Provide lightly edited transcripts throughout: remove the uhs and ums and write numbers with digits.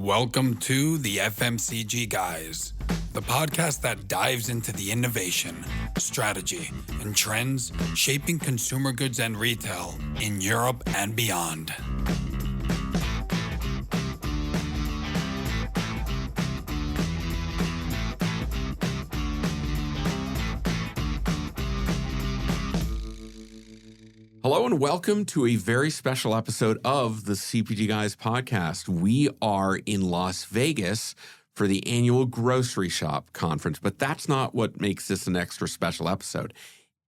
Welcome to the FMCG Guys, the podcast that dives into the innovation, strategy, and trends shaping consumer goods and retail in Europe and beyond. Hello and welcome to a very special episode of the CPG Guys podcast. We are in Las Vegas for the annual Groceryshop conference, but that's not what makes this an extra special episode.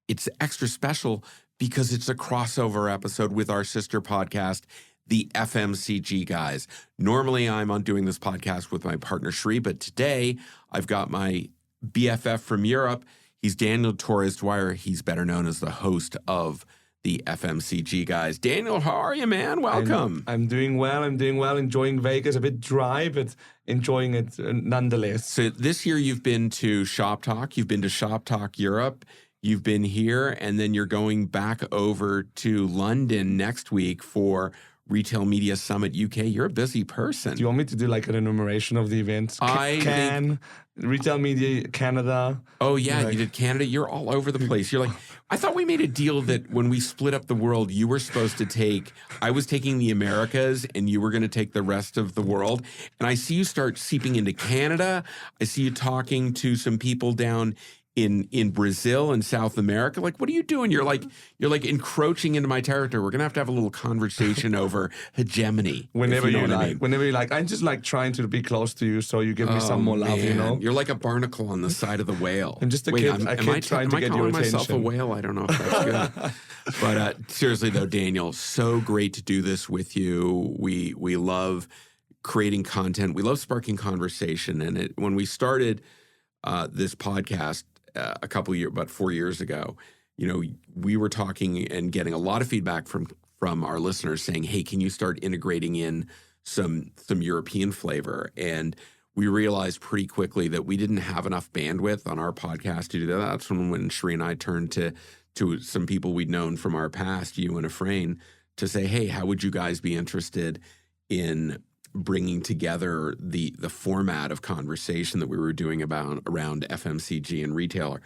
It's extra special because it's a crossover episode with our sister podcast, the FMCG Guys. Normally I'm on doing this podcast with my partner Shri, but today I've got my BFF from Europe. He's Daniel Torres-Dwyer. He's better known as the host of the FMCG Guys. Daniel, how are you, man? Welcome. I'm doing well. Enjoying Vegas. A bit dry, but enjoying it nonetheless. So this year you've been to Shop Talk. You've been to Shop Talk Europe. You've been here, and then you're going back over to London next week for Retail Media Summit UK. You're a busy person. Do you want me to do like an enumeration of the events? Retail Media Canada. Oh, yeah, you did Canada. You're all over the place. You're like, I thought we made a deal that when we split up the world, you were supposed to take, I was taking the Americas and you were going to take the rest of the world. And I see you start seeping into Canada. I see you talking to some people down in Brazil and South America. Like, what are you doing? You're like encroaching into my territory. We're gonna have to have a little conversation over hegemony. Whenever you like. I'm just like trying to be close to you, so you give me some more love. You know, you're like a barnacle on the side of the whale. I'm just a kid. Am I trying to get your attention? Am I calling myself a whale? I don't know if that's good. But seriously though, Daniel, so great to do this with you. We love creating content. We love sparking conversation. And when we started this podcast about 4 years ago, you know, we were talking and getting a lot of feedback from our listeners saying, hey, can you start integrating in some European flavor? And we realized pretty quickly that we didn't have enough bandwidth on our podcast to do that. That's when Shri and I turned to some people we'd known from our past, you and Efrain, to say, hey, how would you guys be interested in bringing together the format of conversation that we were doing around FMCG and retailer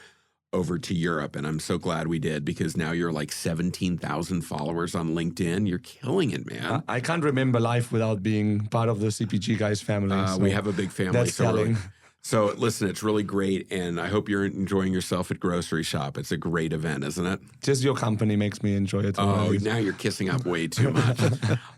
over to Europe. And I'm so glad we did, because now you're like 17,000 followers on LinkedIn. You're killing it, man. I can't remember life without being part of the CPG Guys family. So we have a big family. That's telling. So listen, it's really great, and I hope you're enjoying yourself at Groceryshop. It's a great event, isn't it? Just your company makes me enjoy it. Oh, now you're kissing up way too much.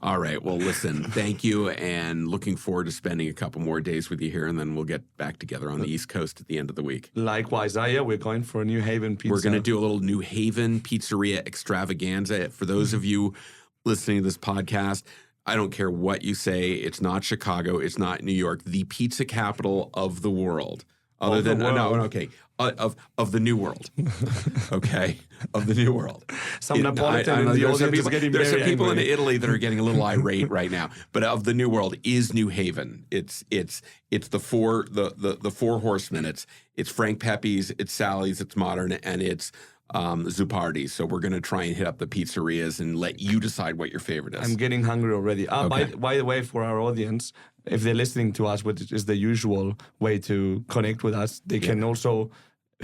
All right, well, listen, thank you, and looking forward to spending a couple more days with you here, and then we'll get back together on the East Coast at the end of the week. Likewise. Yeah, we're going for a New Haven pizza. We're going to do a little New Haven pizzeria extravaganza. For those of you listening to this podcast, I don't care what you say. It's not Chicago. It's not New York. The pizza capital of the world. Of the new world. Okay, of the new world. Some Napolitan in the audience is getting very angry. There's some people in Italy that are getting a little irate right now. But of the new world is New Haven. It's the four horsemen. It's Frank Pepe's, it's Sally's, it's Modern, and it's Zupardi's. So we're going to try and hit up the pizzerias and let you decide what your favorite is. I'm getting hungry already. Okay. By the way, for our audience, if they're listening to us, which is the usual way to connect with us, they can also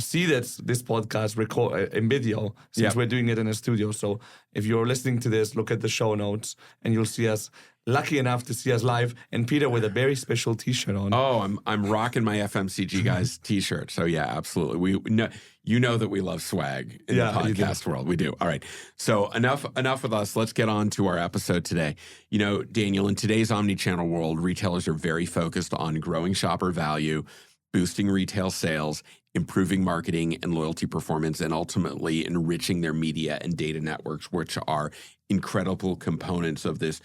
see this podcast record in video, since we're doing it in a studio. So if you're listening to this, look at the show notes and you'll see us, lucky enough to see us live, and Peter with a very special T-shirt on. Oh, I'm rocking my FMCG Guys T-shirt. So yeah, absolutely. We know, you know that we love swag in the podcast world. We do. All right. So enough with us. Let's get on to our episode today. You know, Daniel, in today's omnichannel world, retailers are very focused on growing shopper value, boosting retail sales, improving marketing and loyalty performance, and ultimately enriching their media and data networks, which are incredible components of this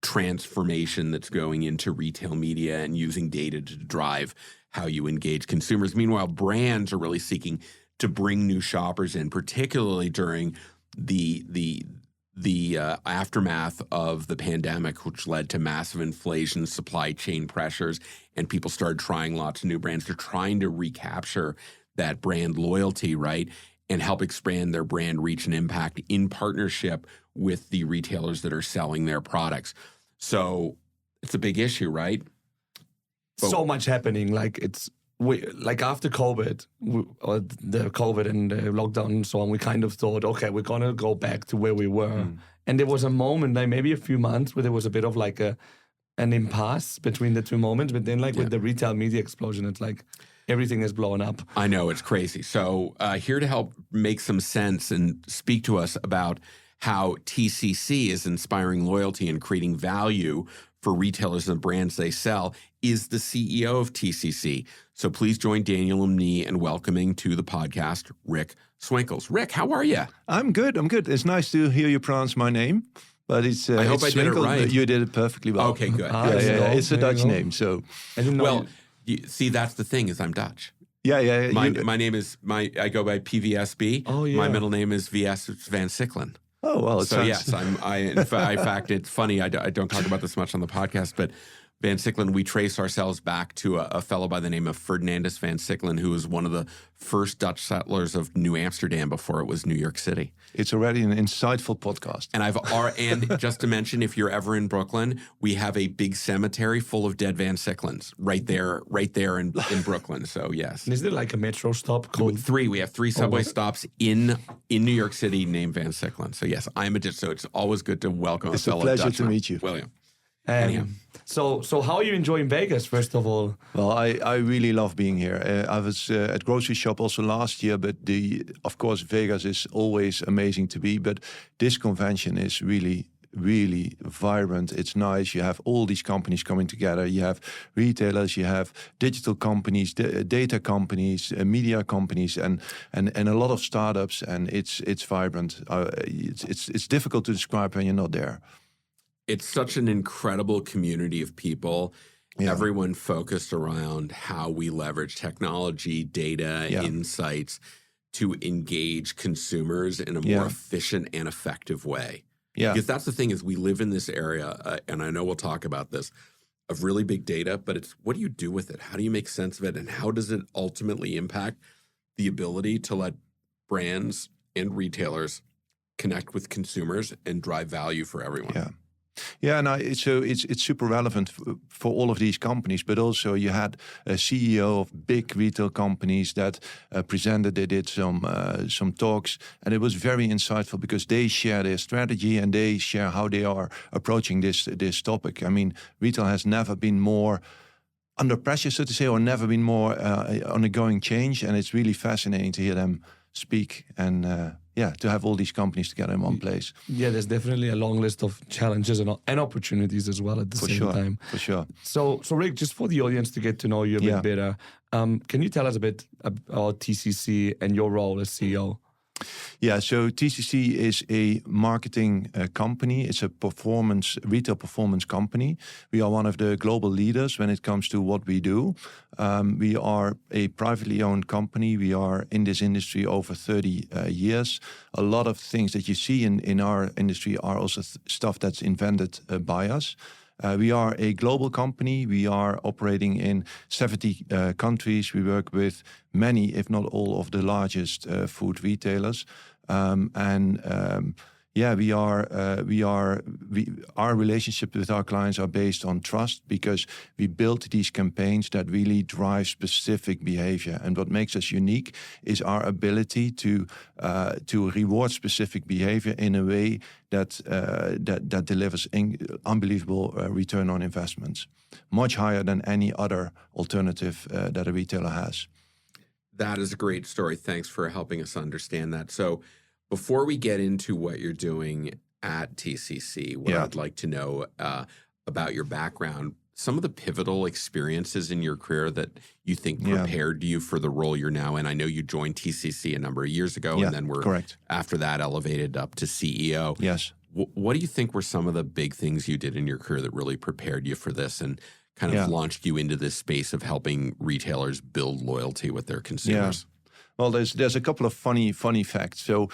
transformation that's going into retail media and using data to drive how you engage consumers. Meanwhile, brands are really seeking to bring new shoppers in, particularly during the aftermath of the pandemic, which led to massive inflation, supply chain pressures, and people started trying lots of new brands. They're trying to recapture that brand loyalty, right, and help expand their brand reach and impact in partnership with the retailers that are selling their products. So it's a big issue, right? so much happening. Like like after COVID, or the COVID and the lockdown and so on, we kind of thought, okay, we're gonna go back to where we were. And there was a moment, like maybe a few months, where there was a bit of like an impasse between the two moments. But then, like with the retail media explosion, it's like everything is blowing up. I know, it's crazy. So here to help make some sense and speak to us about how TCC is inspiring loyalty and creating value for retailers and the brands they sell is the CEO of TCC. So please join Daniel and me in welcoming to the podcast, Rick Swinkels. Rick, how are you? I'm good. It's nice to hear you pronounce my name. But it's I hope it's I did it Swinkels, right. but you did it perfectly well. Okay, good. Yeah, it's a Dutch name. So I didn't know. Well, see, that's the thing is I'm Dutch. yeah. My name is I go by PVSB. Oh, yeah. My middle name is VS Van Sicklen. Oh well, So yes, in fact, it's funny. I don't talk about this much on the podcast, but Van Sicklen, we trace ourselves back to a fellow by the name of Ferdinandus Van Sicklen, who was one of the first Dutch settlers of New Amsterdam before it was New York City. It's already an insightful podcast. And just to mention, if you're ever in Brooklyn, we have a big cemetery full of dead Van Sicklens right there in Brooklyn. So yes. And is there like a metro stop called? We have 3 subway stops in New York City named Van Sicklen. So yes, so it's always good to welcome It's a a fellow pleasure Dutchman. to meet you. William. Anyhow. So how are you enjoying Vegas, first of all? Well, I really love being here. I was at Groceryshop also last year, but of course Vegas is always amazing to be. But this convention is really vibrant. It's nice. You have all these companies coming together. You have retailers, you have digital companies, data companies, media companies, and a lot of startups. And it's vibrant. It's difficult to describe when you're not there. It's such an incredible community of people. Yeah. Everyone focused around how we leverage technology, data, insights to engage consumers in a more efficient and effective way. Yeah. Because that's the thing is we live in this area, and I know we'll talk about this, of really big data, but it's what do you do with it? How do you make sense of it? And how does it ultimately impact the ability to let brands and retailers connect with consumers and drive value for everyone? Yeah. Yeah, and so it's super relevant for all of these companies, but also you had a CEO of big retail companies that presented. They did some talks, and it was very insightful because they share their strategy and they share how they are approaching this topic. I mean, retail has never been more under pressure, so to say, or never been more undergoing change, and it's really fascinating to hear them speak and to have all these companies together in one place. Yeah, there's definitely a long list of challenges and opportunities as well at the same time. For sure. So Rick, just for the audience to get to know you a bit better, can you tell us a bit about TCC and your role as CEO? Yeah, so TCC is a marketing company. It's a retail performance company. We are one of the global leaders when it comes to what we do. We are a privately owned company. We are in this industry over 30 years. A lot of things that you see in our industry are also stuff that's invented by us. We are a global company. We are operating in 70 countries. We work with many, if not all, of the largest food retailers. Our relationship with our clients are based on trust because we built these campaigns that really drive specific behavior. And what makes us unique is our ability to reward specific behavior in a way that delivers unbelievable return on investments, much higher than any other alternative that a retailer has. That is a great story. Thanks for helping us understand that. So before we get into what you're doing at TCC, what I'd like to know about your background, some of the pivotal experiences in your career that you think prepared you for the role you're now in. I know you joined TCC a number of years ago, and then were after that elevated up to CEO. Yes. What do you think were some of the big things you did in your career that really prepared you for this and kind of launched you into this space of helping retailers build loyalty with their consumers? Yeah. Well, there's a couple of funny facts. So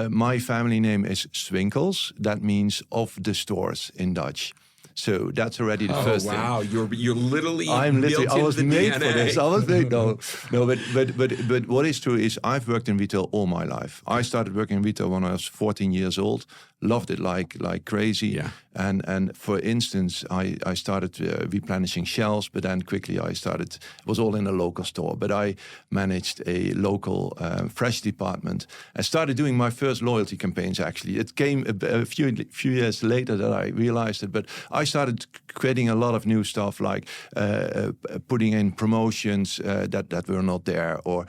my family name is Swinkels. That means of the stores in Dutch. So that's already the first thing. Wow, you're literally. I was made for this. I was made. No. But what is true is I've worked in retail all my life. I started working in retail when I was 14 years old. loved it like crazy. Yeah. And for instance, I started replenishing shelves, but then quickly it was all in a local store, but I managed a local fresh department. I started doing my first loyalty campaigns, actually. It came a few years later that I realized it, but I started creating a lot of new stuff, like putting in promotions that were not there, or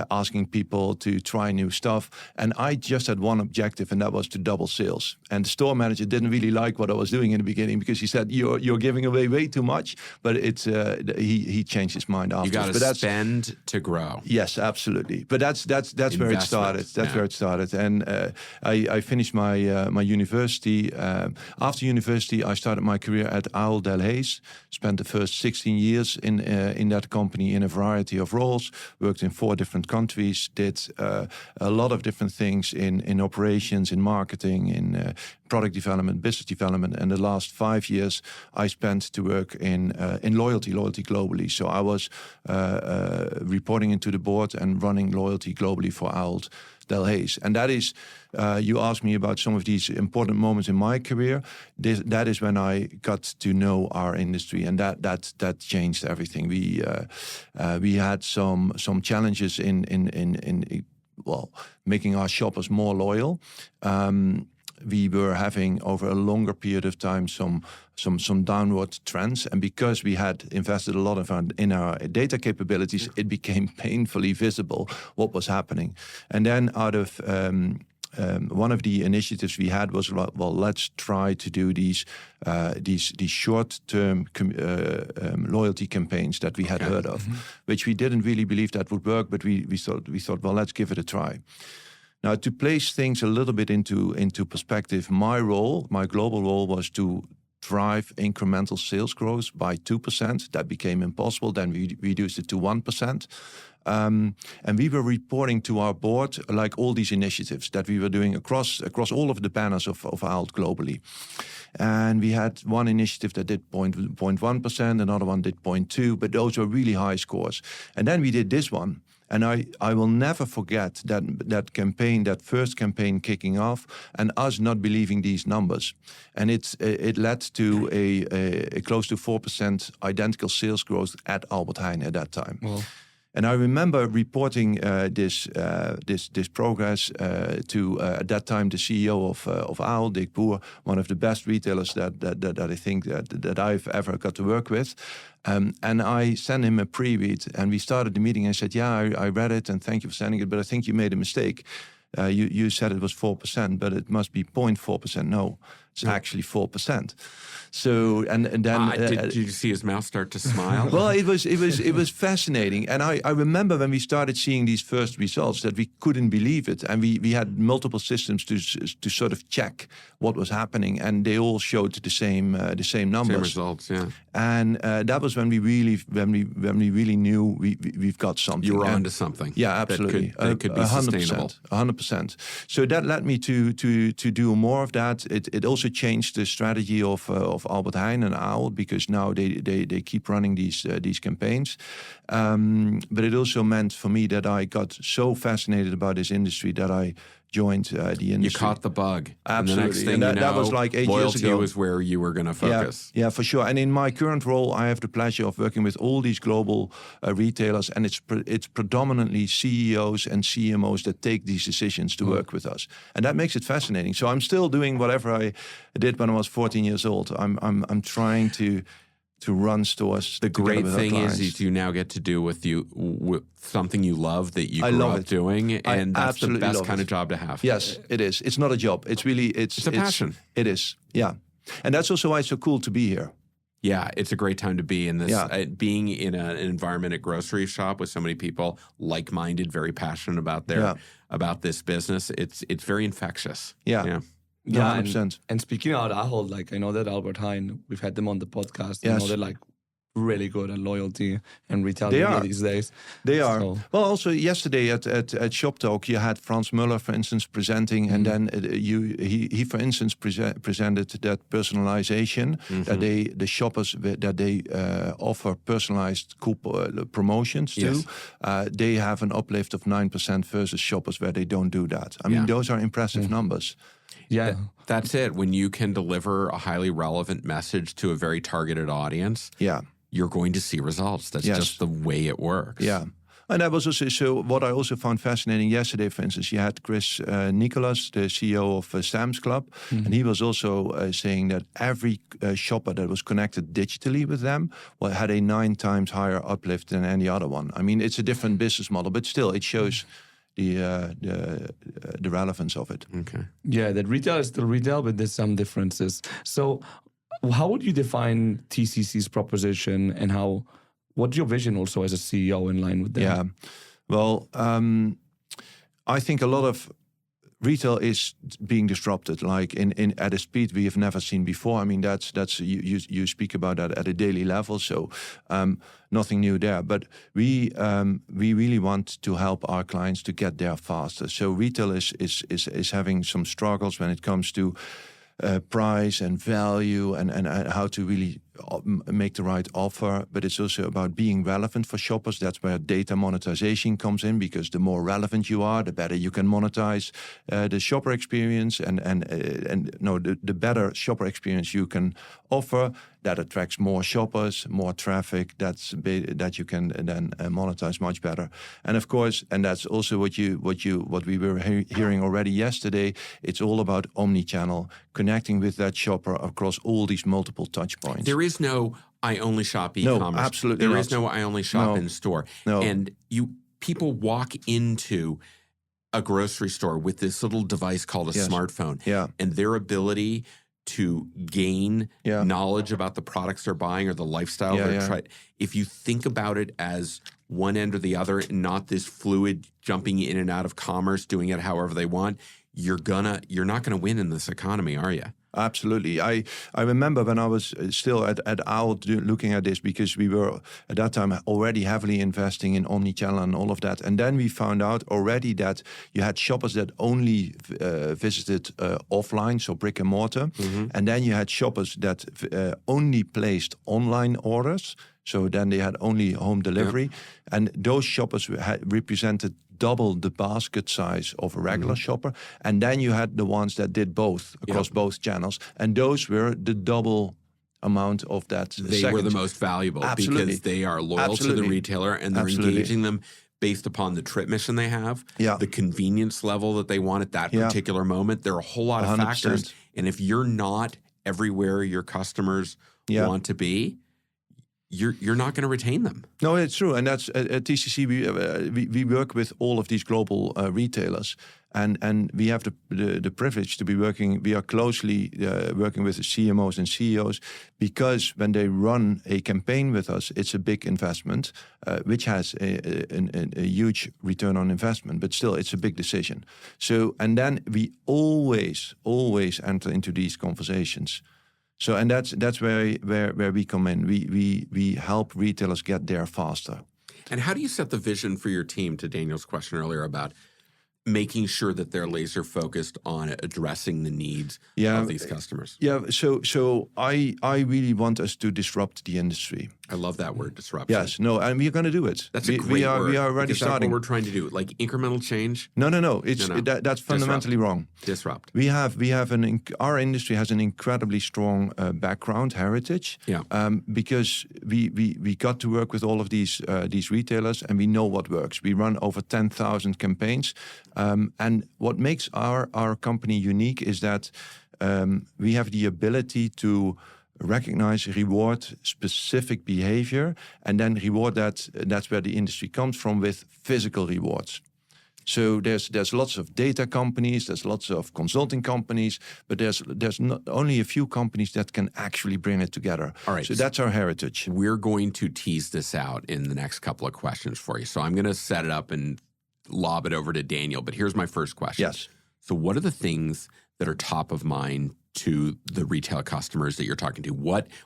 asking people to try new stuff. And I just had one objective, and that was to double sales. And the store manager didn't really like what I was doing in the beginning, because he said, you're giving away way too much. But he changed his mind after. You got to spend to grow. Yes, absolutely. But that's where it started. That's where it started. And I finished my university. After university, I started my career at Ahold Delhaize. Spent the first 16 years in that company in a variety of roles. Worked in 4 different countries. Did a lot of different things in operations, in marketing, in product development, business development. And the last 5 years I spent to work in loyalty globally. So I was reporting into the board and running loyalty globally for Ahold Delhaize. And that is, you asked me about some of these important moments in my career. That is when I got to know our industry, and that changed everything. We had some challenges in making our shoppers more loyal. We were having, over a longer period of time, some downward trends, and because we had invested a lot in our data capabilities, it became painfully visible what was happening. And then out of one of the initiatives we had was, let's try to do these short-term loyalty campaigns that we had heard of, which we didn't really believe that would work, but we thought, well, let's give it a try. Now, to place things a little bit into perspective, my global role was to drive incremental sales growth by 2%. That became impossible. Then we reduced it to 1%. And we were reporting to our board like all these initiatives that we were doing across all of the banners of Ahold globally. And we had one initiative that did 0.1%, another one did 0.2%, but those were really high scores. And then we did this one. And I will never forget that campaign, that first campaign kicking off, and us not believing these numbers. And it led to a close to 4% identical sales growth at Albert Heijn at that time. Wow. And I remember reporting this progress to at that time the CEO of Ahold, Dick Boer, one of the best retailers that I think that I've ever got to work with. And I sent him a pre-read, and we started the meeting. And I said, "Yeah, I read it, and thank you for sending it, but I think you made a mistake. You said it was 4%, but it must be 0.4%. No, it's actually 4%." So and then did you see his mouth start to smile? Well, it was fascinating, and I remember when we started seeing these first results that we couldn't believe it, and we had multiple systems to sort of check what was happening, and they all showed the same numbers, same results, yeah. And that was when we really knew we've got something. You were onto something. Yeah, absolutely. That could be 100%, sustainable. 100%. So that led me to do more of that. It also changed the strategy of Albert Heijn and Ahold, because now they keep running these campaigns. But it also meant for me that I got so fascinated about this industry that I joined the industry. You caught the bug. Absolutely. And the next thing that was like 8 years ago. Loyalty was where you were going to focus. Yeah, for sure. And in my current role, I have the pleasure of working with all these global retailers, and it's predominantly CEOs and CMOs that take these decisions to work with us, and that makes it fascinating. So I'm still doing whatever I did when I was 14 years old. I'm trying to run stores. The great thing is you now get to do with something you love that you grew up doing, and that's the best kind of job to have. Yes, it is. It's not a job. It's really it's a passion. It is. Yeah, and that's also why it's so cool to be here. Yeah, it's a great time to be in this. Yeah. Being in an environment at Groceryshop with so many people like-minded, very passionate about this business. It's very infectious. Yeah. Yeah, 100%. And speaking about Ahold, like I know that Albert Heijn, we've had them on the podcast. Yes. I know they're like really good at loyalty and retail these days. They are. Well, also yesterday at Shop Talk, you had Frans Muller, for instance, presenting, and then he for instance presented that personalization that the shoppers that they offer personalized promotions to. Yes. They have an uplift of 9% versus shoppers where they don't do that. I mean, those are impressive numbers. Yeah. That's it. When you can deliver a highly relevant message to a very targeted audience, you're going to see results. That's just the way it works. Yeah. And that was also, so what I also found fascinating yesterday, for instance, you had Chris Nicholas, the CEO of Sam's Club, and he was also saying that every shopper that was connected digitally with them had a 9 times higher uplift than any other one. I mean, it's a different business model, but still it shows the relevance of it. Okay. Yeah, that retail is still retail, but there's some differences. So how would you define TCC's proposition, and what's your vision also as a CEO in line with that? Yeah, well, I think a lot of retail is being disrupted, like in at a speed we have never seen before. I mean, that's you speak about that at a daily level, so nothing new there. But we really want to help our clients to get there faster. So retail is having some struggles when it comes to price and value and how to really make the right offer, but it's also about being relevant for shoppers. That's where data monetization comes in, because the more relevant you are, the better you can monetize the shopper experience, and the better shopper experience you can offer, that attracts more shoppers, more traffic. That you can then monetize much better. And of course, and that's also what we were hearing already yesterday. It's all about omnichannel, connecting with that shopper across all these multiple touch points. There is no I only shop e-commerce. No, absolutely There not. is no I only shop in store. No. And people walk into a grocery store with this little device called a smartphone. Yeah. And their ability to gain knowledge about the products they're buying or the lifestyle they're trying. If you think about it as one end or the other, not this fluid jumping in and out of commerce, doing it however they want, you're not gonna win in this economy, are you? Absolutely. I remember when I was still at OWL looking at this, because we were at that time already heavily investing in omnichannel and all of that. And then we found out already that you had shoppers that only visited offline, so brick and mortar. And then you had shoppers that only placed online orders. So then they had only home delivery. And those shoppers represented double the basket size of a regular shopper. And then you had the ones that did both across both channels. And those were the double amount of that. They were the most valuable because they are loyal to the retailer, and they're engaging them based upon the trip mission they have, the convenience level that they want at that particular moment. There are a whole lot of 100%. factors. And if you're not everywhere your customers want to be, you're not going to retain them. No, it's true. And that's at TCC, we work with all of these global retailers. And we have the privilege to be working. We are closely working with the CMOs and CEOs, because when they run a campaign with us, it's a big investment, which has a huge return on investment. But still, it's a big decision. So, and then we always enter into these conversations. So, and that's where we come in. We help retailers get there faster. And how do you set the vision for your team, to Daniel's question earlier about making sure that they're laser focused on addressing the needs of these customers? Yeah, so I really want us to disrupt the industry. I love that word, disruption. Yes, no, and we're going to do it. That's a great word. We are already starting. That's what we're trying to do, like incremental change. No. That's fundamentally wrong. Disrupt. We have our industry has an incredibly strong background, heritage. Because we got to work with all of these retailers, and we know what works. We run over 10,000 campaigns, and what makes our company unique is that we have the ability to recognize, reward specific behavior, and then reward that. That's where the industry comes from, with physical rewards. So there's lots of data companies, there's lots of consulting companies, but there's not only a few companies that can actually bring it together. All right. So that's our heritage. We're going to tease this out in the next couple of questions for you. So I'm going to set it up and lob it over to Daniel. But here's my first question. Yes. So what are the things that are top of mind to the retail customers that you're talking to?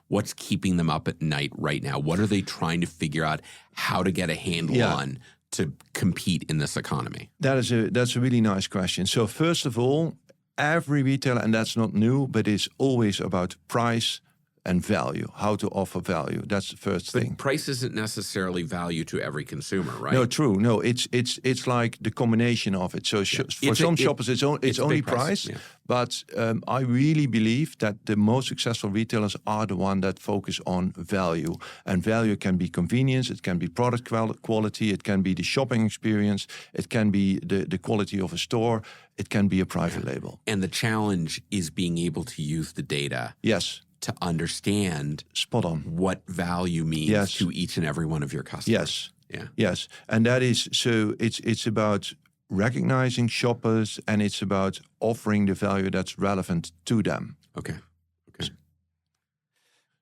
What's keeping them up at night right now? What are they trying to figure out how to get a handle on to compete in this economy? That's a really nice question. So first of all, every retailer, and that's not new, but it's always about price, and value, how to offer value. That's the first thing. But price isn't necessarily value to every consumer, right? No, true. No, it's like the combination of it. So for some shoppers, it's only price. Yeah. But I really believe that the most successful retailers are the one that focus on value. And value can be convenience, it can be product quality, it can be the shopping experience, it can be the quality of a store, it can be a private label. And the challenge is being able to use the data. Yes. To understand spot on what value means to each and every one of your customers. Yes. And that is, so it's about recognizing shoppers, and it's about offering the value that's relevant to them. Okay.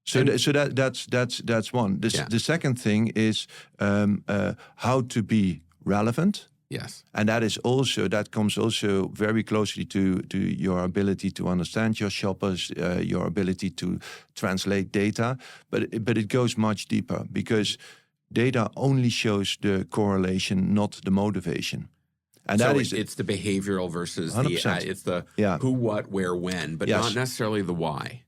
So that's one. The second thing is how to be relevant. Yes. And that comes also very closely to your ability to understand your shoppers, your ability to translate data. But it goes much deeper, because data only shows the correlation, not the motivation. And so that it's the behavioral versus 100%. It's the who, what, where, when, but not necessarily the why.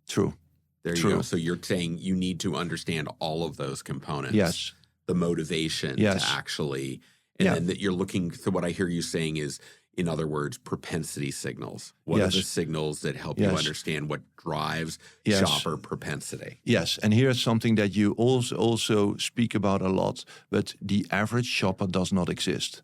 True. There you go. So you're saying you need to understand all of those components. Yes. The motivation to actually... And then that you're looking, so what I hear you saying is, in other words, propensity signals. What are the signals that help you understand what drives shopper propensity? Yes, and here's something that you also speak about a lot, but the average shopper does not exist.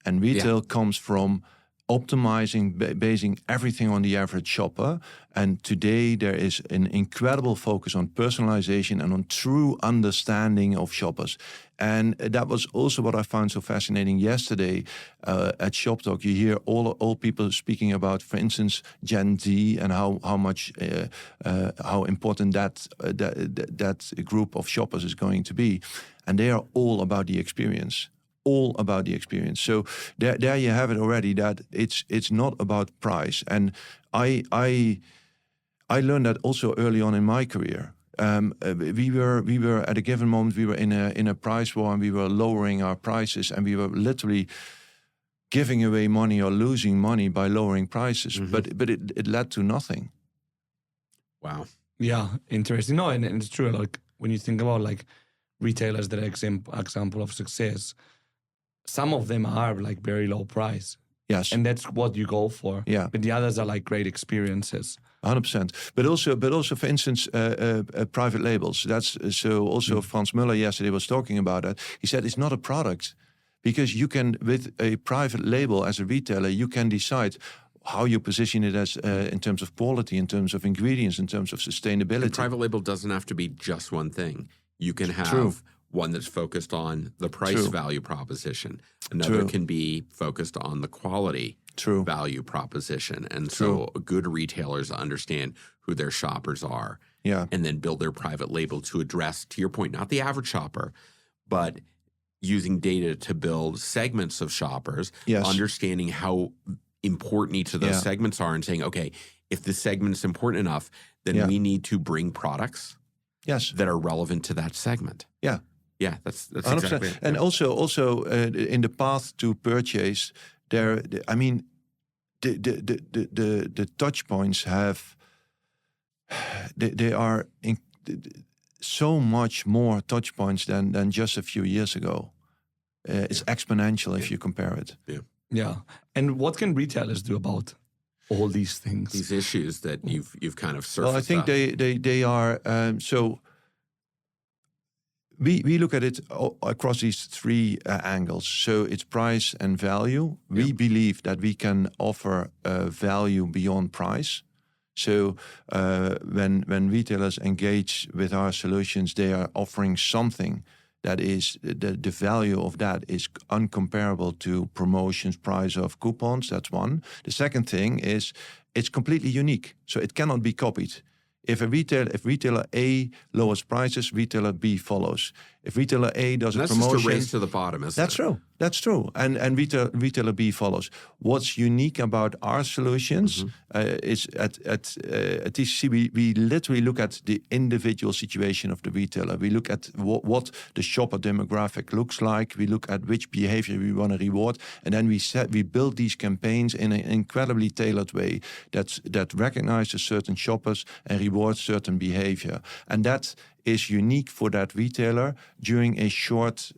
And retail comes from optimizing, basing everything on the average shopper. And today there is an incredible focus on personalization and on true understanding of shoppers. And that was also what I found so fascinating yesterday at Shop Talk. You hear all people speaking about, for instance, Gen Z, and how important that group of shoppers is going to be. And they are all about the experience. All about the experience. So there you have it already, that it's not about price. And I learned that also early on in my career. We were at a given moment, we were in a price war, and we were lowering our prices, and we were literally giving away money or losing money by lowering prices. Mm-hmm. But it led to nothing. Wow. Yeah, interesting. No, and it's true. Like when you think about like retailers that are example of success, some of them are like very low price. Yes. And that's what you go for. Yeah. But the others are like great experiences. 100%. But also, for instance, private labels. That's so. Also, Frans Muller yesterday was talking about that. He said it's not a product, because you can, with a private label as a retailer, you can decide how you position it as in terms of quality, in terms of ingredients, in terms of sustainability. And private label doesn't have to be just one thing. You can have one that's focused on the price value proposition. Another can be focused on the quality value proposition. And so good retailers understand who their shoppers are, and then build their private label to address, to your point, not the average shopper, but using data to build segments of shoppers, understanding how important each of those segments are, and saying, okay, if this segment is important enough, then we need to bring products that are relevant to that segment. Yeah, that's 100%. Exactly it. And also in the path to purchase, the touch points they are so much more touch points than just a few years ago. It's exponential if you compare it. Yeah. And what can retailers do about all these things? These issues that you've kind of surfaced. Well, I think they are so. We look at it across these three angles. So it's price and value. We believe that we can offer value beyond price. So when retailers engage with our solutions, they are offering something that is the value of that is uncomparable to promotions, price of coupons. That's one. The second thing is it's completely unique, so it cannot be copied. If retailer A lowers prices, retailer B follows. If retailer A does a promotion, just a race to the bottom, isn't that's it? true. That's true. And retailer B follows. What's unique about our solutions is at TCC we literally look at the individual situation of the retailer. We look at what the shopper demographic looks like. We look at which behavior we want to reward, and then we build these campaigns in an incredibly tailored way that recognizes certain shoppers and rewards certain behavior, and that is unique for that retailer during a short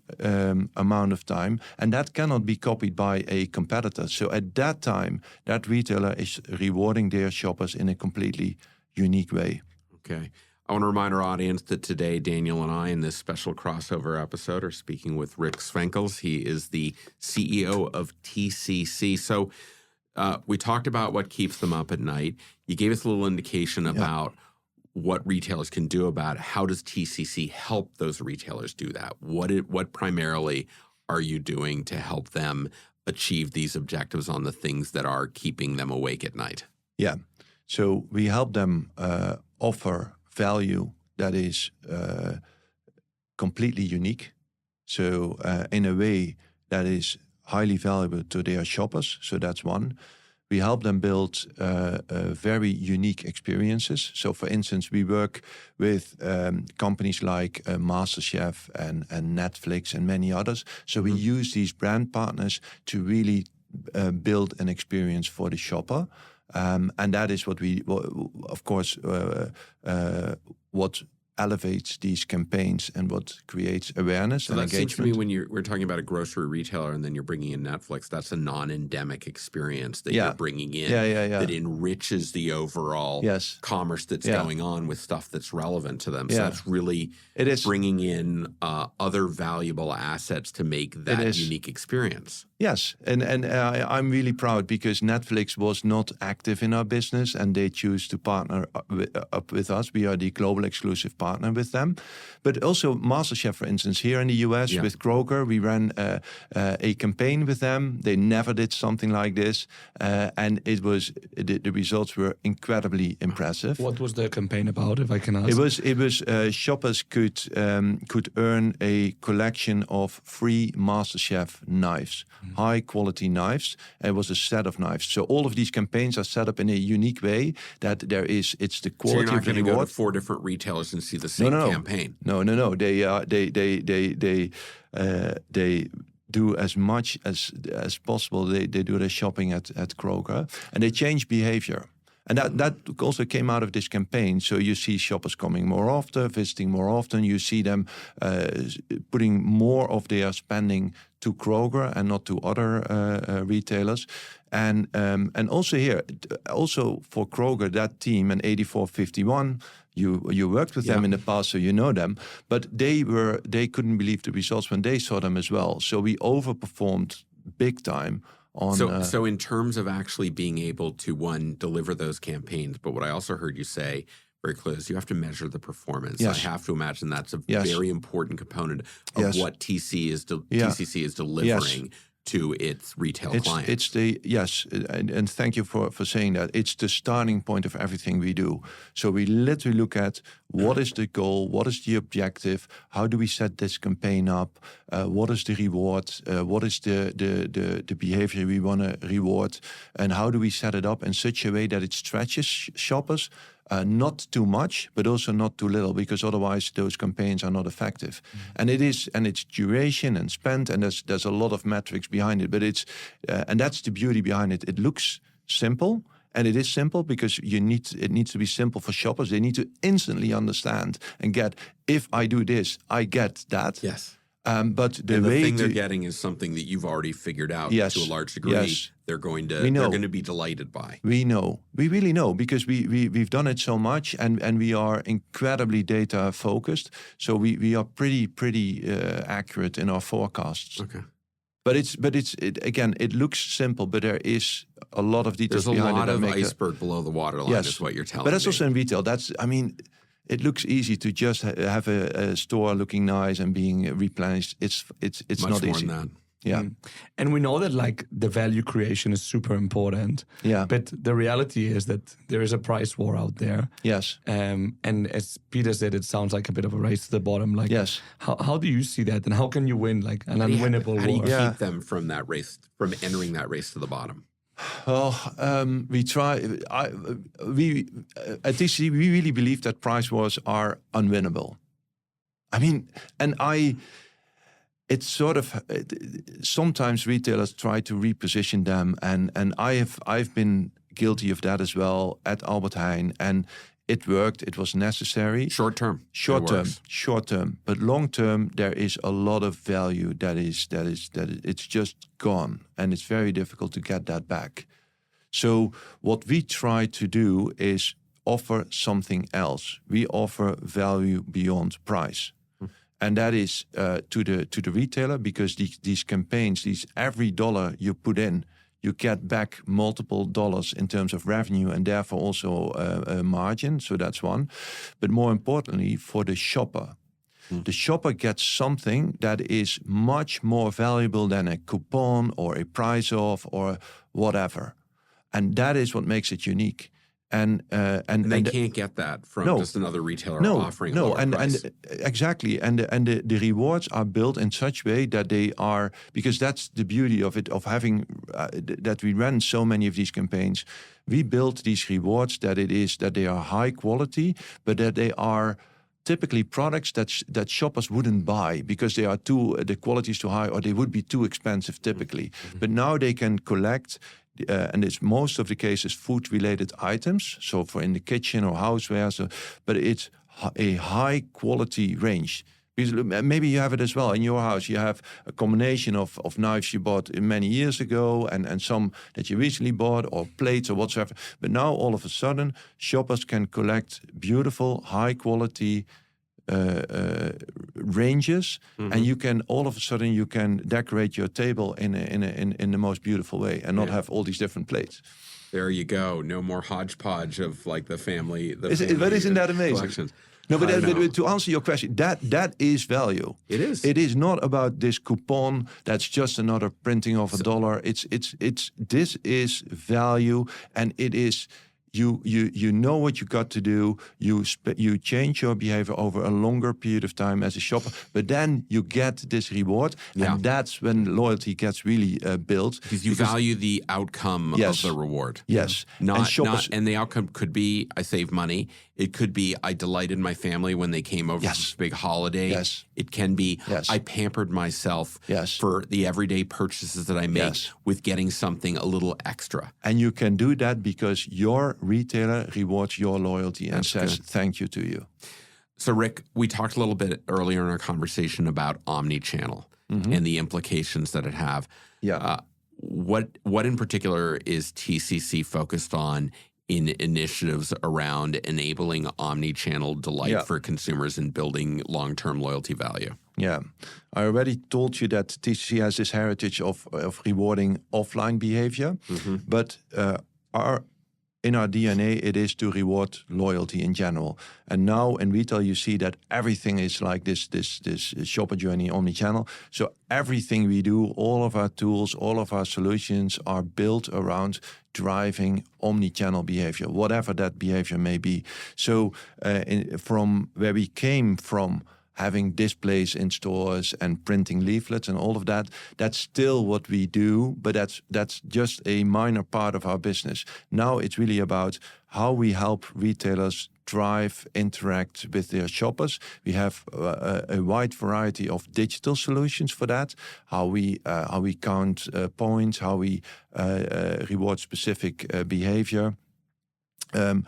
amount of time, and that cannot be copied by a competitor. So at that time, that retailer is rewarding their shoppers in a completely unique way. Okay. I want to remind our audience that today, Daniel and I, in this special crossover episode, are speaking with Rick Swinkels. He is the CEO of TCC. So we talked about what keeps them up at night. You gave us a little indication about what retailers can do about it. How does TCC help those retailers do that? What primarily are you doing to help them achieve these objectives on the things that are keeping them awake at night? Yeah. So we help them offer value that is completely unique. So in a way that is highly valuable to their shoppers. So that's one. We help them build very unique experiences. So, for instance, we work with companies like MasterChef and Netflix and many others. So we use these brand partners to really build an experience for the shopper. And that is what what elevates these campaigns and what creates awareness and engagement. Seems to me when we're talking about a grocery retailer and then you're bringing in Netflix, that's a non-endemic experience that you're bringing in that enriches the overall commerce that's going on with stuff that's relevant to them. So that's really bringing in other valuable assets to make that unique experience. Yes, and I'm really proud because Netflix was not active in our business and they choose to partner up with us. We are the global exclusive partner with them. But also MasterChef, for instance, here in the US with Kroger, we ran a campaign with them. They never did something like this. And it was the results were incredibly impressive. What was the campaign about, if I can ask? It was shoppers could earn a collection of free MasterChef knives. High quality knives. It was a set of knives. So all of these campaigns are set up in a unique way that it's the quality of the reward. So you're not going to go to 4 different retailers and see the same campaign. No. They do as much as possible. They do their shopping at Kroger and they change behavior. And that also came out of this campaign. So you see shoppers coming more often, visiting more often. You see them putting more of their spending to Kroger and not to other retailers. And also here, also for Kroger, that team and 8451, you worked with them in the past, so you know them. But they couldn't believe the results when they saw them as well. So we overperformed big time. So in terms of actually being able to, one, deliver those campaigns, but what I also heard you say very clearly is you have to measure the performance. Yes. I have to imagine that's a very important component of what TCC is delivering to its retail clients. And thank you for saying that. It's the starting point of everything we do. So we literally look at what is the goal, what is the objective, how do we set this campaign up, what is the reward, what is the behavior we want to reward, and how do we set it up in such a way that it stretches shoppers. Not too much, but also not too little, because otherwise those campaigns are not effective. And it's duration and spend, and there's a lot of metrics behind it. But and that's the beauty behind it. It looks simple, and it is simple because it needs to be simple for shoppers. They need to instantly understand and get, if I do this, I get that. Yes. But the thing they're getting is something that you've already figured out to a large degree. Yes. They're going to be delighted by. We really know because we've done it so much and we are incredibly data focused. So we are pretty accurate in our forecasts. Okay. But it looks simple, but there is a lot of details behind it. There's a lot of iceberg below the waterline is what you're telling me. But that's also in retail. It looks easy to just have a store looking nice and being replenished. It's much not more easy. Than that. Yeah. And we know that like the value creation is super important. Yeah. But the reality is that there is a price war out there. Yes. And as Peter said, it sounds like a bit of a race to the bottom. Like, yes. How do you see that, and how can you win like an unwinnable war? How do you keep them from that race, from entering that race to the bottom? Well, we try. At TCC, we really believe that price wars are unwinnable. I mean, it's sort of sometimes retailers try to reposition them, and I've been guilty of that as well at Albert Heijn, and it worked. It was necessary. Short term, but long term, there is a lot of value that it's just gone, and it's very difficult to get that back. So what we try to do is offer something else. We offer value beyond price. And that is to the retailer, because these campaigns, every dollar you put in, you get back multiple dollars in terms of revenue and therefore also a margin. So that's one. But more importantly, for the shopper, the shopper gets something that is much more valuable than a coupon or a price off or whatever. And that is what makes it unique. And they can't get that from just another retailer offering a lower price. And exactly. And the rewards are built in such way that they are, because that's the beauty of it, of having that we ran so many of these campaigns. We built these rewards that they are high quality, but that they are typically products that shoppers wouldn't buy because the quality is too high, or they would be too expensive typically. Mm-hmm. But now they can collect. And it's most of the cases food-related items, so for in the kitchen or houseware. But it's a high-quality range. Because maybe you have it as well in your house. You have a combination of knives you bought many years ago and some that you recently bought, or plates or whatsoever. But now all of a sudden, shoppers can collect beautiful, high-quality ranges, and you can all of a sudden you can decorate your table in the most beautiful way, and not have all these different plates. There you go. No more hodgepodge of like the family. But isn't that amazing? Collections. No, but to answer your question, that is value. It is. It is not about this coupon that's just another printing of a dollar. This is value, and it is. You know what you got to do. You change your behavior over a longer period of time as a shopper, but then you get this reward, and that's when loyalty gets really built. Because you value the outcome of the reward. Yes, and the outcome could be I save money. It could be I delighted my family when they came over for this big holiday. Yes. It can be I pampered myself for the everyday purchases that I make with getting something a little extra. And you can do that because your retailer rewards your loyalty and says thank you to you. So Rick, we talked a little bit earlier in our conversation about omnichannel and the implications that it have. Yeah. What in particular is TCC focused on in initiatives around enabling omnichannel delight for consumers and building long-term loyalty value? Yeah, I already told you that TCC has this heritage of rewarding offline behavior, but in our DNA, it is to reward loyalty in general. And now in retail, you see that everything is like this shopper journey, omnichannel. So everything we do, all of our tools, all of our solutions are built around driving omnichannel behavior, whatever that behavior may be. So from where we came from, having displays in stores and printing leaflets and all of that, that's still what we do, but that's just a minor part of our business. Now it's really about how we help retailers drive, interact with their shoppers. We have a wide variety of digital solutions for that. How we count points, how we reward specific behavior. So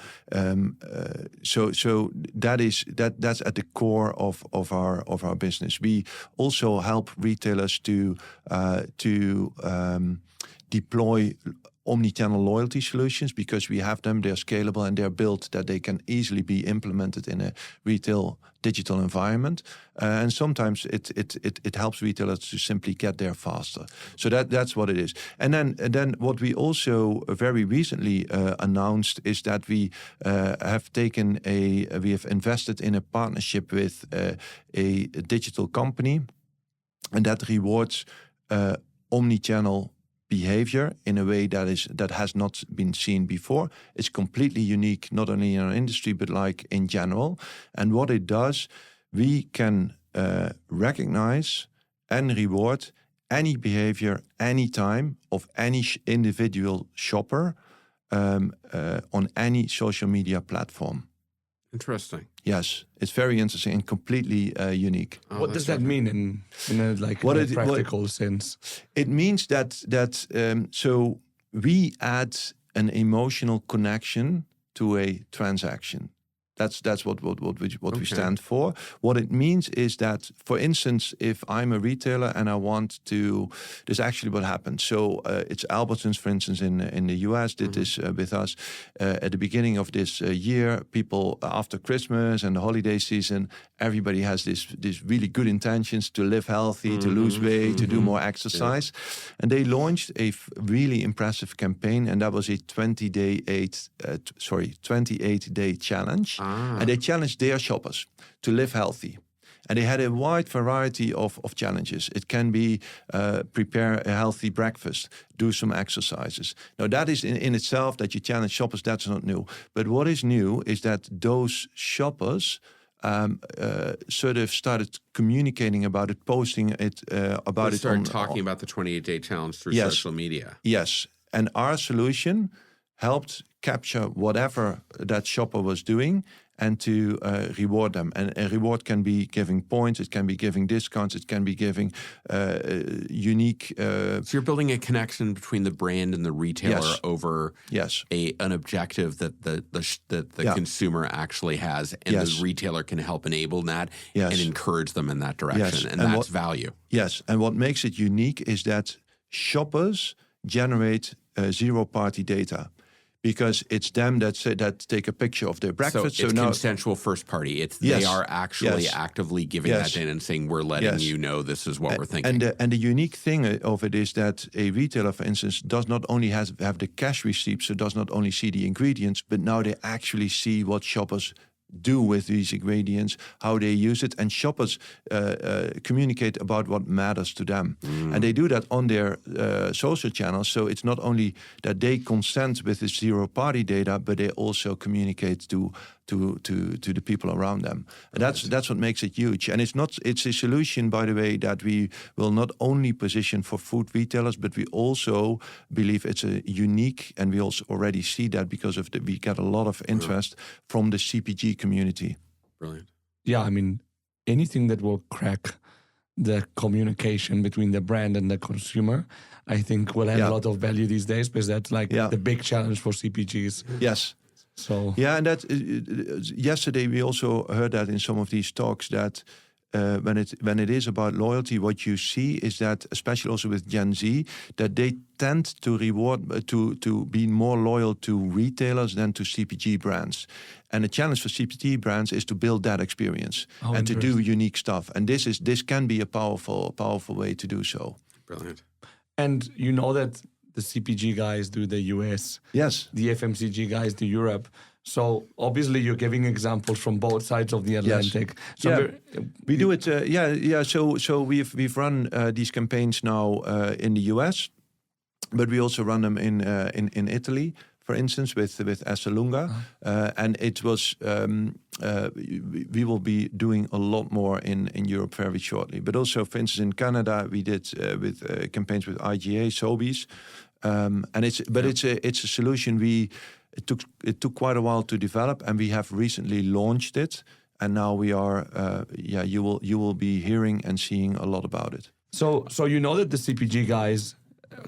that's at the core of our business. We also help retailers to deploy omnichannel loyalty solutions because we have them, they're scalable, and they're built that they can easily be implemented in a retail digital environment. And sometimes it helps retailers to simply get there faster. So that's what it is. And then what we also very recently announced is that we have invested in a partnership with a digital company, and that rewards omnichannel behavior in a way that has not been seen before. It's completely unique, not only in our industry, but like in general. And what it does, we can recognize and reward any behavior, anytime of any individual shopper on any social media platform. Interesting. Yes, it's very interesting and completely unique. What does that mean in a practical sense? It means that so we add an emotional connection to a transaction. That's what we stand for. What it means is that, for instance, if I'm a retailer and I want to, this is actually what happened. So it's Albertsons, for instance, in the US did this with us at the beginning of this year. People after Christmas and the holiday season, everybody has this really good intentions to live healthy, to lose weight, to do more exercise, and they launched a really impressive campaign, and that was a 28-day challenge. And they challenged their shoppers to live healthy. And they had a wide variety of challenges. It can be prepare a healthy breakfast, do some exercises. Now that is in itself that you challenge shoppers, that's not new. But what is new is that those shoppers sort of started communicating about it, posting it about it. Started talking about the 28-day challenge through social media. Yes. And our solution helped capture whatever that shopper was doing and to reward them. And a reward can be giving points, it can be giving discounts, it can be giving unique... So you're building a connection between the brand and the retailer over an objective that the consumer actually has, and the retailer can help enable that and encourage them in that direction. And that's value. Yes, and what makes it unique is that shoppers generate zero-party data. Because it's them that take a picture of their breakfast. So it's consensual first party. They are actually actively giving that in and saying, we're letting you know this is what we're thinking. And the unique thing of it is that a retailer, for instance, does not only have the cash receipts, so does not only see the ingredients, but now they actually see what shoppers do with these ingredients, how they use it, and shoppers communicate about what matters to them. And they do that on their social channels, so it's not only that they consent with the zero-party data, but they also communicate to the people around them. And that's what makes it huge. And it's a solution, by the way, that we will not only position for food retailers, but we also believe it's a unique, and we also already see that because of we get a lot of interest from the CPG community. Brilliant. Yeah, I mean, anything that will crack the communication between the brand and the consumer, I think will have a lot of value these days, because that's like the big challenge for CPGs. Yes. So and that yesterday we also heard that in some of these talks that when it is about loyalty, what you see is that, especially also with Gen Z, that they tend to reward to be more loyal to retailers than to CPG brands. And the challenge for CPG brands is to build that experience and to do unique stuff. And this can be a powerful way to do so. Brilliant. And you know that the CPG guys do the US. Yes. The FMCG guys do Europe. So obviously you're giving examples from both sides of the Atlantic. Yes. So we do it. So we've run these campaigns now in the US, but we also run them in Italy, for instance, with Esselunga. And it was we will be doing a lot more in Europe very shortly. But also, for instance, in Canada, we did with campaigns with IGA, Sobeys. And it's a solution it took quite a while to develop, and we have recently launched it, and now we are you will be hearing and seeing a lot about it. So you know that the CPG guys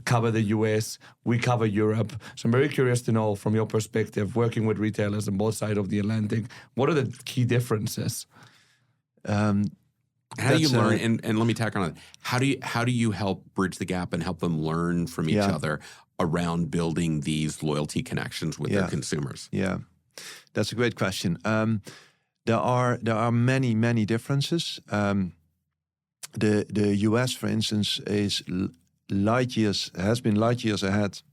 cover the US, we cover Europe. So I'm very curious to know, from your perspective, working with retailers on both sides of the Atlantic, what are the key differences? How do you learn? And let me tack on it. How do you help bridge the gap and help them learn from each other around building these loyalty connections with their consumers? Yeah, that's a great question. There are many differences. The US, for instance, has been light years ahead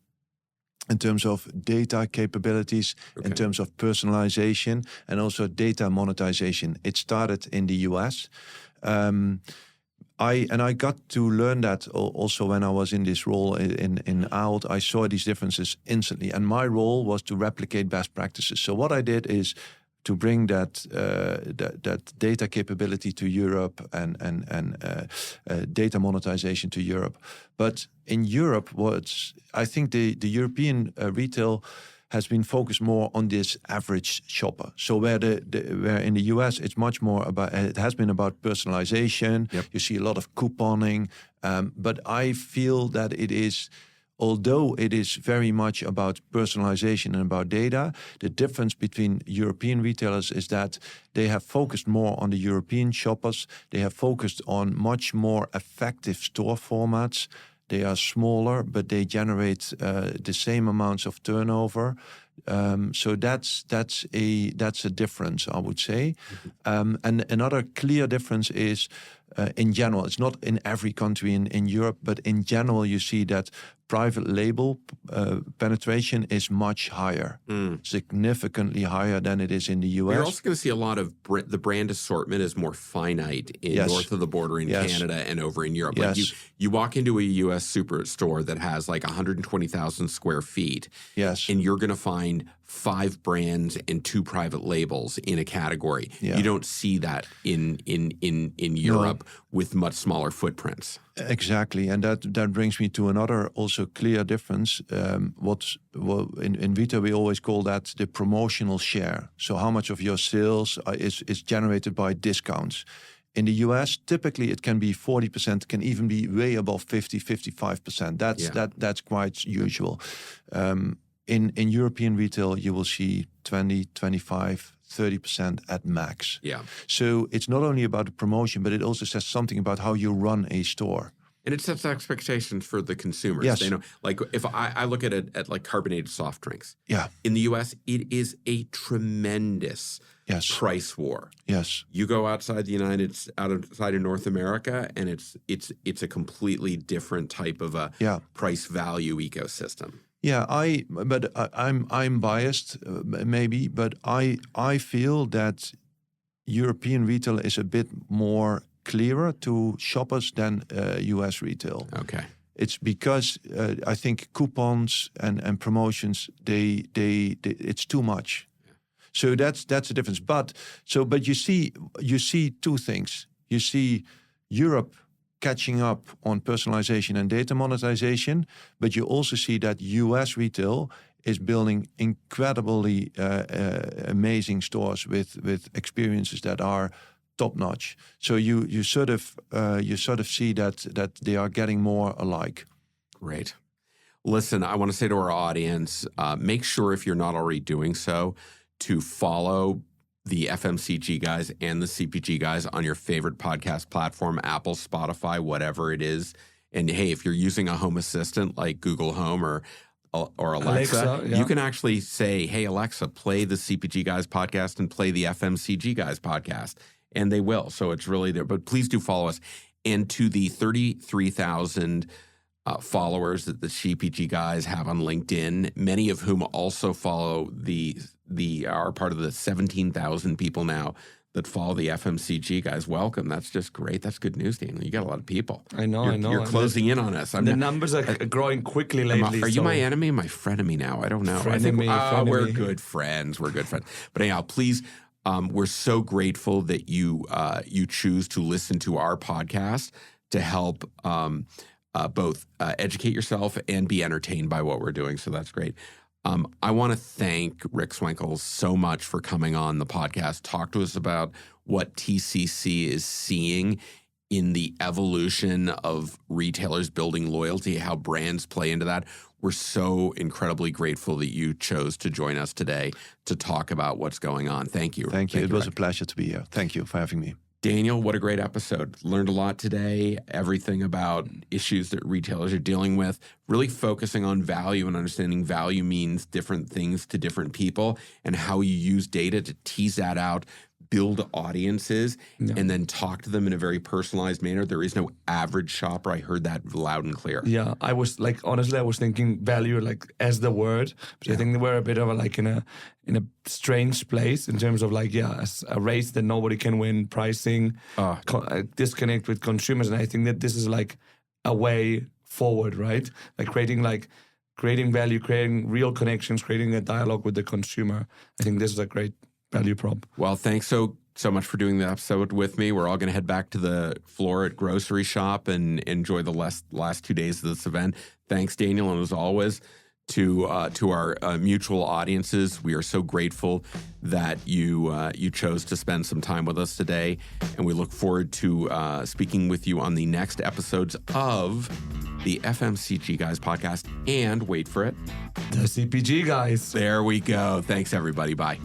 in terms of data capabilities, in terms of personalization, and also data monetization. It started in the US. I got to learn that also when I was in this role in Ahold. I saw these differences instantly, and my role was to replicate best practices. So what I did is to bring that data capability to Europe and data monetization to Europe. But in Europe, I think the European retail has been focused more on this average shopper. So where in the US it's much more about, it has been about personalization. Yep. You see a lot of couponing, but I feel that it is, although it is very much about personalization and about data, the difference between European retailers is that they have focused more on the European shoppers. They have focused on much more effective store formats. They are smaller, but they generate the same amounts of turnover. So that's a difference, I would say. And another clear difference is in general. It's not in every country in Europe, but in general, you see that private label penetration is much higher, significantly higher than it is in the US. You're also going to see a lot of the brand assortment is more finite in north of the border in Canada and over in Europe. Like you walk into a US superstore that has like 120,000 square feet, and you're going to find 5 brands and 2 private labels in a category. You don't see that in Europe with much smaller footprints. Exactly, and that brings me to another also clear difference. In retail we always call that the promotional share. So how much of your sales is generated by discounts. In the US, typically it can be 40%, can even be way above 50, 55%. That's quite usual. In European retail, you will see 20, 25, 30% at max. So it's not only about the promotion, but it also says something about how you run a store. And it sets expectations for the consumers. They know, like if I look at it at like carbonated soft drinks. In the US, it is a tremendous price war. You go outside outside of North America, and it's a completely different type of a price value ecosystem. I'm biased, maybe, but I feel that European retail is a bit more clearer to shoppers than US retail. It's because I think coupons and promotions it's too much. So that's the difference. But you see 2 things. You see Europe catching up on personalization and data monetization, but you also see that US retail is building incredibly amazing stores with experiences that are top notch. So you sort of see that they are getting more alike. Great. Listen, I want to say to our audience, make sure if you're not already doing so, to follow the FMCG Guys and the CPG Guys on your favorite podcast platform, Apple, Spotify, whatever it is. And hey, if you're using a home assistant like Google Home or Alexa, you can actually say, hey, Alexa, play the CPG Guys podcast and play the FMCG Guys podcast. And they will. So it's really there. But please do follow us. And to the 33,000 followers that the CPG Guys have on LinkedIn, many of whom also follow are part of the 17,000 people now that follow the FMCG Guys. Welcome. That's just great. That's good news, Daniel. You got a lot of people. I know. You're closing in on us. The numbers are growing quickly lately. Are you my enemy, my frenemy now? I don't know. Frenemy. We're good friends. We're good friends. But anyhow, please, we're so grateful that you choose to listen to our podcast to help both educate yourself and be entertained by what we're doing. So that's great. I want to thank Rick Swinkels so much for coming on the podcast. Talk to us about what TCC is seeing in the evolution of retailers building loyalty, how brands play into that. We're so incredibly grateful that you chose to join us today to talk about what's going on. Thank you. Thank you. It was a pleasure to be here. Thank you for having me. Daniel, what a great episode. Learned a lot today, everything about issues that retailers are dealing with, really focusing on value and understanding value means different things to different people and how you use data to tease that out, build audiences and then talk to them in a very personalized manner. There is no average shopper. I heard that loud and clear. Yeah, I was like, honestly, I was thinking value like as the word, but I think we're a bit of in a strange place in terms of as a race that nobody can win, pricing, disconnect with consumers, and I think that this is like a way forward, right? Like creating value, creating real connections, creating a dialogue with the consumer. I think this is a great value prop. Well, thanks so much for doing the episode with me. We're all going to head back to the floor at Groceryshop and enjoy the last 2 days of this event. Thanks, Daniel, and as always, to our mutual audiences, we are so grateful that you chose to spend some time with us today, and we look forward to speaking with you on the next episodes of the FMCG Guys podcast, and wait for it, the CPG Guys. There we go. Thanks, everybody. Bye.